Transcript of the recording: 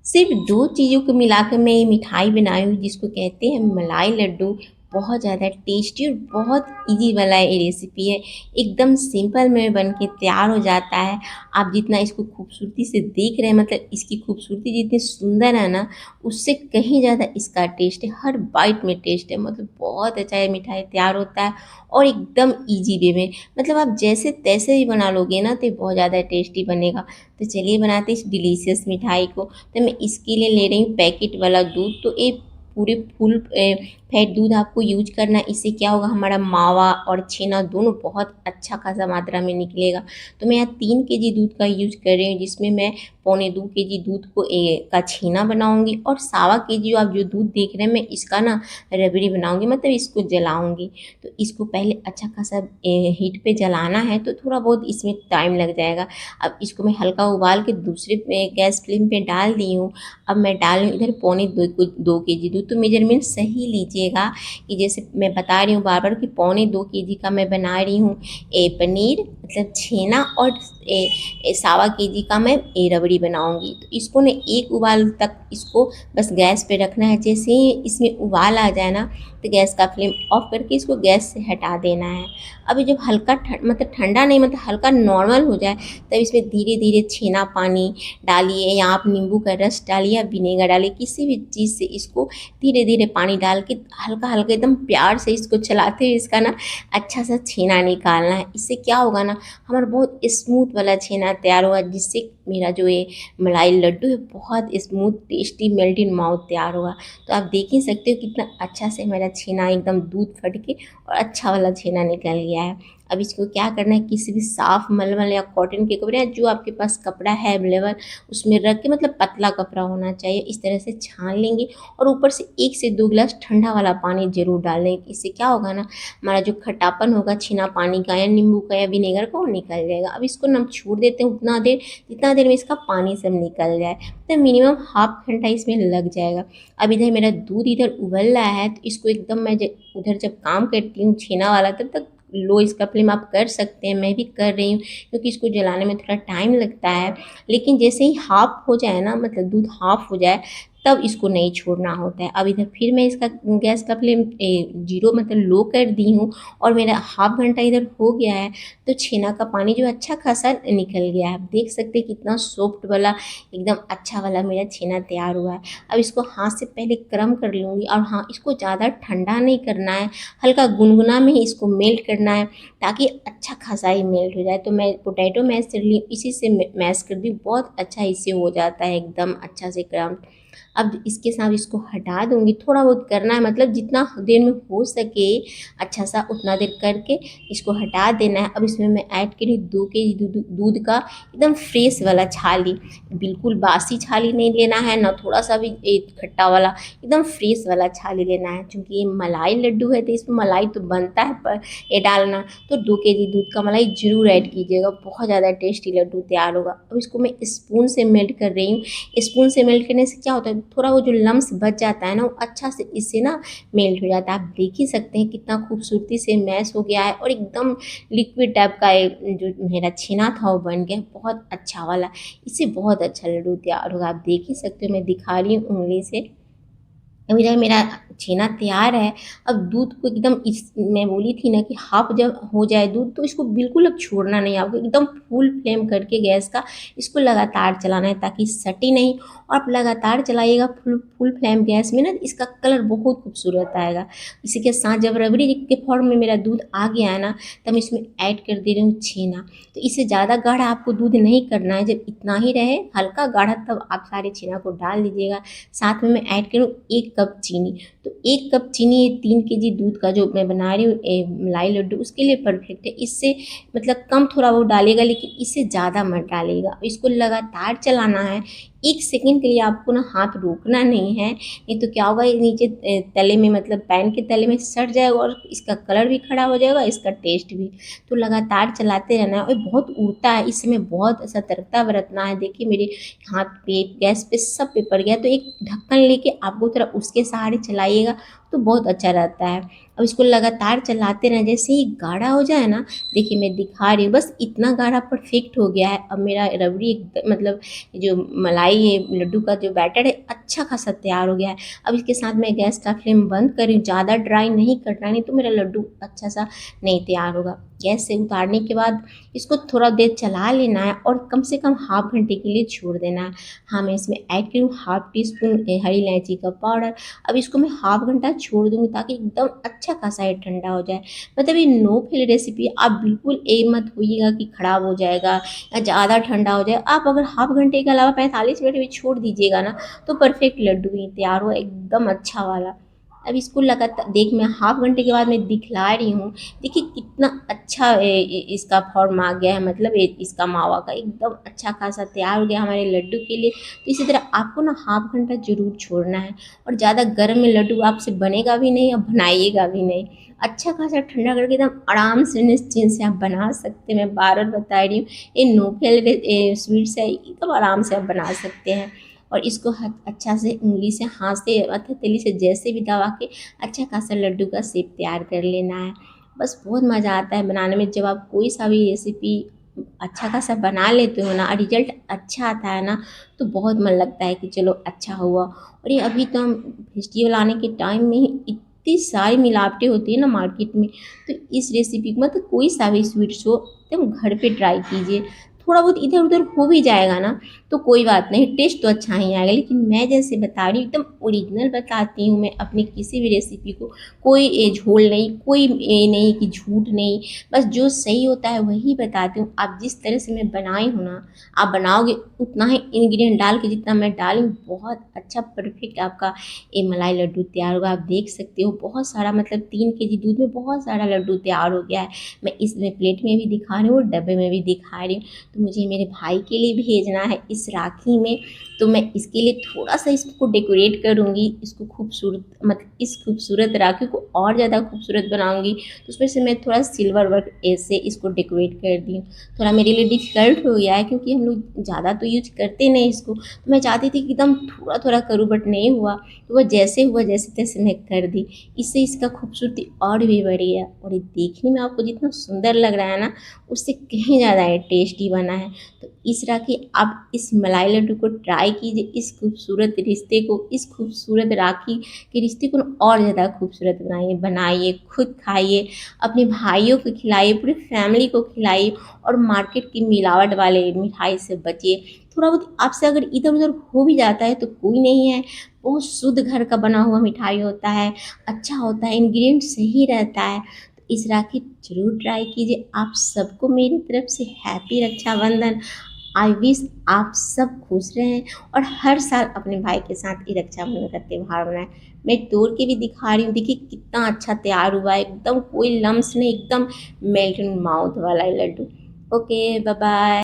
सिर्फ 2 चीज़ों को मिलाकर मैं ये मिठाई बनाई हूँ जिसको कहते हैं मलाई लड्डू। बहुत ज़्यादा टेस्टी और बहुत ईज़ी वाला ये रेसिपी है। एकदम सिंपल में बन के तैयार हो जाता है। आप जितना इसको खूबसूरती से देख रहे हैं, मतलब इसकी खूबसूरती जितनी सुंदर है ना, उससे कहीं ज़्यादा इसका टेस्ट है। हर बाइट में टेस्ट है, मतलब बहुत अच्छा ये मिठाई तैयार होता है और एकदम ईज़ी वे में। मतलब आप जैसे-तैसे भी बना लोगे ना तो ये बहुत ज़्यादा टेस्टी बनेगा। तो चलिए बनाते हैं इस डिलीशियस मिठाई को। तो मैं इसके लिए ले रही हूँ पैकेट वाला दूध। तो ये पूरे फुल फैट दूध आपको यूज करना है। इससे क्या होगा, हमारा मावा और छेना दोनों बहुत अच्छा खासा मात्रा में निकलेगा। तो मैं यहाँ 3 केजी दूध का यूज कर रही हूँ, जिसमें मैं पौने 2 केजी दूध को का छेना बनाऊंगी और सवा केजी आप जो दूध देख रहे हैं मैं इसका ना रबड़ी बनाऊंगी, मतलब इसको जलाऊंगी। तो इसको पहले अच्छा खासा हीट पे जलाना है, तो थोड़ा बहुत इसमें टाइम लग जाएगा। अब इसको मैं हल्का उबाल के दूसरे गैस फ्लेम पे डाल दी हूँ। अब मैं डाल रही हूँ इधर पौने 2 केजी दूध। तो मेजरमेंट सही लीजिएगा कि जैसे मैं बता रही हूँ बार बार कि पौने 2 केजी का मैं बना रही हूँ पनीर, मतलब छेना, और सवा केजी का मैं रबड़ी बनाऊँगी। तो इसको ना एक उबाल तक इसको बस गैस पे रखना है। जैसे ही इसमें उबाल आ जाए ना, तो गैस का फ्लेम ऑफ करके इसको गैस से हटा देना है। अभी जब हल्का मतलब ठंडा नहीं, मतलब हल्का नॉर्मल हो जाए, तब इसमें धीरे धीरे छेना पानी डालिए, या आप नींबू का रस डालिए या विनेगर डालिए, किसी भी चीज़ से इसको धीरे धीरे पानी डाल के हल्का हल्का एकदम प्यार से इसको चलाते हुए इसका ना अच्छा सा छेना निकालना है। इससे क्या होगा ना, हमारा बहुत स्मूथ वाला छेना तैयार होगा, जिससे मेरा जो ये मलाई लड्डू है बहुत smooth tasty melt in mouth तैयार होगा। तो आप देख ही सकते हो कितना अच्छा से मेरा छेना एकदम दूध फट के और अच्छा वाला छेना निकल गया है। अब इसको क्या करना है, किसी भी साफ मलमल या कॉटन के कपड़े या जो आपके पास कपड़ा है अवेलेबल, उसमें रख के, मतलब पतला कपड़ा होना चाहिए, इस तरह से छान लेंगे और ऊपर से 1 से 2 गिलास ठंडा वाला पानी ज़रूर डाल देंगे। इससे क्या होगा ना, हमारा जो खट्टापन होगा छीना पानी का या नींबू का या विनेगर का, वो निकल जाएगा। अब इसको हम छोड़ देते हैं उतना देर, जितना देर में इसका पानी सब निकल जाए। तो मिनिमम हाफ घंटा इसमें लग जाएगा। अब इधर मेरा दूध इधर उबल रहा है, तो इसको एकदम मैं उधर जब काम करती हूँ छेना वाला, तब तक लो इसका फ्लेम आप कर सकते हैं, मैं भी कर रही हूँ, क्योंकि इसको जलाने में थोड़ा टाइम लगता है। लेकिन जैसे ही हाफ हो जाए ना, मतलब दूध हाफ हो जाए, तब इसको नहीं छोड़ना होता है। अब इधर फिर मैं इसका गैस का फ्लेम जीरो, मतलब लो कर दी हूँ और मेरा हाफ घंटा इधर हो गया है। तो छेना का पानी जो अच्छा खासा निकल गया है। आप देख सकते हैं कितना सॉफ्ट वाला एकदम अच्छा वाला मेरा छेना तैयार हुआ है। अब इसको हाथ से पहले गर्म कर लूँगी, और हाँ, इसको ज़्यादा ठंडा नहीं करना है, हल्का गुनगुना में ही इसको मेल्ट करना है, ताकि अच्छा खासा ही मेल्ट हो जाए। तो मैं पोटैटो मैश कर ली, इसी से मैश कर दी, बहुत अच्छा इससे हो जाता है एकदम अच्छा से गर्म। अब इसके साथ इसको हटा दूँगी, थोड़ा बहुत करना है, मतलब जितना देर में हो सके अच्छा सा उतना देर करके इसको हटा देना है। अब इसमें मैं ऐड करी 2 केजी दूध का एकदम फ्रेश वाला छाली, बिल्कुल बासी छाली नहीं लेना है, ना थोड़ा सा भी खट्टा वाला, एकदम फ्रेश वाला छाली लेना है। क्योंकि ये मलाई लड्डू है तो इसमें मलाई तो बनता है, पर ये डालना, तो 2 केजी दूध का मलाई ज़रूर ऐड कीजिएगा, बहुत ज़्यादा टेस्टी लड्डू तैयार होगा। अब इसको मैं स्पून से मेल्ट कर रही हूँ। स्पून से मेल्ट करने से क्या होता है, थोड़ा वो जो लम्स बच जाता है ना, वो अच्छा से इससे ना मेल्ट हो जाता है। आप देख ही सकते हैं कितना खूबसूरती से मैश हो गया है और एकदम लिक्विड टाइप का जो मेरा छेना था वो बन गया, बहुत अच्छा वाला। इससे बहुत अच्छा लड्डू तैयार होगा। आप देख ही सकते हो, मैं दिखा रही हूँ उंगली से। अब इधर मेरा छेना तैयार है। अब दूध को एकदम, इस मैं बोली थी ना कि हाफ जब हो जाए दूध, तो इसको बिल्कुल अब छोड़ना नहीं है आपको, एकदम फुल फ्लेम करके गैस का इसको लगातार चलाना है, ताकि सटे नहीं। और आप लगातार चलाइएगा फुल फुल फ्लेम गैस में ना, इसका कलर बहुत खूबसूरत आएगा। इसी के साथ जब रबड़ी के फॉर्म में मेरा दूध आ गया है ना, तब इसमें ऐड कर दे रही हूँ छेना। तो इससे ज़्यादा गाढ़ा आपको दूध नहीं करना है, जब इतना ही रहे हल्का गाढ़ा, तब आप सारे छेना को डाल दीजिएगा। साथ में मैं ऐड करूँ 1 कप चीनी। तो 1 कप चीनी 3 केजी दूध का जो मैं बना रही हूँ मलाई लड्डू, उसके लिए परफेक्ट है। इससे मतलब कम थोड़ा वो डालेगा, लेकिन इससे ज़्यादा मत डालिएगा। इसको लगातार चलाना है, 1 सेकंड के लिए आपको ना हाथ रोकना नहीं है, नहीं तो क्या होगा, ये नीचे तले में, मतलब पैन के तले में सट जाएगा और इसका कलर भी खराब हो जाएगा, इसका टेस्ट भी। तो लगातार चलाते रहना है। और बहुत उड़ता है, इस समय बहुत सतर्कता बरतना है। देखिए मेरे हाथ पे, गैस पे, सब पे पड़ गया। तो एक ढक्कन लेके आपको थोड़ा उसके सहारे चलाइएगा, तो बहुत अच्छा रहता है। अब इसको लगातार चलाते रहें, जैसे ही गाढ़ा हो जाए ना, देखिए मैं दिखा रही हूँ, बस इतना गाढ़ा परफेक्ट हो गया है। अब मेरा रबड़ी मतलब जो मलाई है, लड्डू का जो बैटर है, अच्छा खासा तैयार हो गया है। अब इसके साथ मैं गैस का फ्लेम बंद कर रही हूँ, ज़्यादा ड्राई नहीं करना, नहीं तो मेरा लड्डू अच्छा सा नहीं तैयार होगा। गैस से उतारने के बाद इसको थोड़ा देर चला लेना है और कम से कम हाफ घंटे के लिए छोड़ देना है। हाँ, मैं इसमें ऐड करूँ हाफ टी स्पून हरी इलायची का पाउडर। अब इसको मैं हाफ घंटा छोड़ दूँगी ताकि एकदम अच्छा खासा ये ठंडा हो जाए। मतलब ये नो फेल रेसिपी, आप बिल्कुल ये मत होइएगा कि ख़राब हो जाएगा या ज़्यादा ठंडा हो जाए। आप अगर हाफ घंटे के अलावा 45 मिनट भी छोड़ दीजिएगा ना, तो परफेक्ट लड्डू ही तैयार हुआ एकदम अच्छा वाला। अब इसको लगातार देख, मैं हाफ घंटे के बाद मैं दिखला रही हूँ। देखिए कितना अच्छा इसका फॉर्म आ गया है, मतलब इसका मावा का एकदम अच्छा खासा तैयार हो गया हमारे लड्डू के लिए। तो इसी तरह आपको ना हाफ घंटा ज़रूर छोड़ना है, और ज़्यादा गर्म में लड्डू आपसे बनेगा भी नहीं और बनाइएगा भी नहीं। अच्छा खासा ठंडा करके एकदम आराम से निश्चिंत से आप बना सकते हैं। मैं बार बार बता रही हूँ, ये नो फेल स्वीट्स है, एकदम आराम से आप बना सकते हैं। और इसको अच्छा से उंगली से, हाथ से, हथेली से जैसे भी दबा के अच्छा खासा लड्डू का शेप तैयार कर लेना है। बस बहुत मज़ा आता है बनाने में। जब आप कोई सा भी रेसिपी अच्छा खासा बना लेते हो ना और रिजल्ट अच्छा आता है ना, तो बहुत मन लगता है कि चलो अच्छा हुआ। और ये अभी तो हम फेस्टिवल आने के टाइम में ही इतनी सारी मिलावटें होती है ना मार्केट में, तो इस रेसिपी को मतलब कोई सा भी स्वीट्स हो एकदम घर पे ट्राई कीजिए। थोड़ा बहुत इधर उधर हो भी जाएगा ना, तो कोई बात नहीं, टेस्ट तो अच्छा ही आएगा। लेकिन मैं जैसे बता रही हूँ एकदम ओरिजिनल बताती हूँ मैं अपनी किसी भी रेसिपी को। कोई झोल नहीं, कोई ये नहीं कि झूठ नहीं, बस जो सही होता है वही बताती हूँ। आप जिस तरह से मैं बनाई हूँ ना, आप बनाओगे उतना ही इंग्रेडिएंट डाल के जितना मैं डाली हूँ, बहुत अच्छा परफेक्ट आपका ये मलाई लड्डू तैयार होगा। आप देख सकते हो बहुत सारा, मतलब 3 केजी दूध में बहुत सारा लड्डू तैयार हो गया है। मैं इसमें प्लेट में भी दिखा रही हूँ और डब्बे में भी दिखा रही हूँ। तो मुझे मेरे भाई के लिए भेजना है इस राखी में, तो मैं इसके लिए थोड़ा सा इसको डेकोरेट करूँगी। इसको खूबसूरत, मतलब इस खूबसूरत राखी को और ज़्यादा खूबसूरत बनाऊँगी। तो उसमें से मैं थोड़ा सिल्वर वर्क ऐसे इसको डेकोरेट कर दी हूँ। थोड़ा मेरे लिए डिफ़िकल्ट हो गया है क्योंकि हम लोग ज़्यादा तो यूज करते नहीं इसको, तो मैं चाहती थी कि एकदम थोड़ा थोड़ा करूँ, बट नहीं हुआ। तो वह जैसे हुआ जैसे तैसे मैं कर दी। इससे इसका खूबसूरती और भी बढ़ी है, और ये देखने में आपको जितना सुंदर लग रहा है ना, उससे कहीं ज़्यादा ये टेस्टी बना है। तो इस राखी, आप इस मलाई लड्डू को ट्राई कीजिए। इस खूबसूरत रिश्ते को, इस खूबसूरत राखी के रिश्ते को और ज़्यादा खूबसूरत बनाइए, खुद खाइए, अपने भाइयों को खिलाइए, पूरी फैमिली को खिलाइए, और मार्केट की मिलावट वाले मिठाई से बचिए। थोड़ा बहुत आपसे अगर इधर उधर हो भी जाता है तो कोई नहीं है, बहुत शुद्ध घर का बना हुआ मिठाई होता है, अच्छा होता है, इंग्रेडिएंट सही रहता है। तो इस राखी ज़रूर ट्राई कीजिए। आप सबको मेरी तरफ से हैप्पी रक्षाबंधन। आई विश आप सब खुश रहें और हर साल अपने भाई के साथ ये रक्षाबंधन का त्यौहार मनाएं। मैं तोड़ के भी दिखा रही हूँ, देखिए कितना अच्छा तैयार हुआ है, एकदम कोई लम्स नहीं, एकदम मेल्ट इन माउथ वाला ये लड्डू। Okay, bye bye.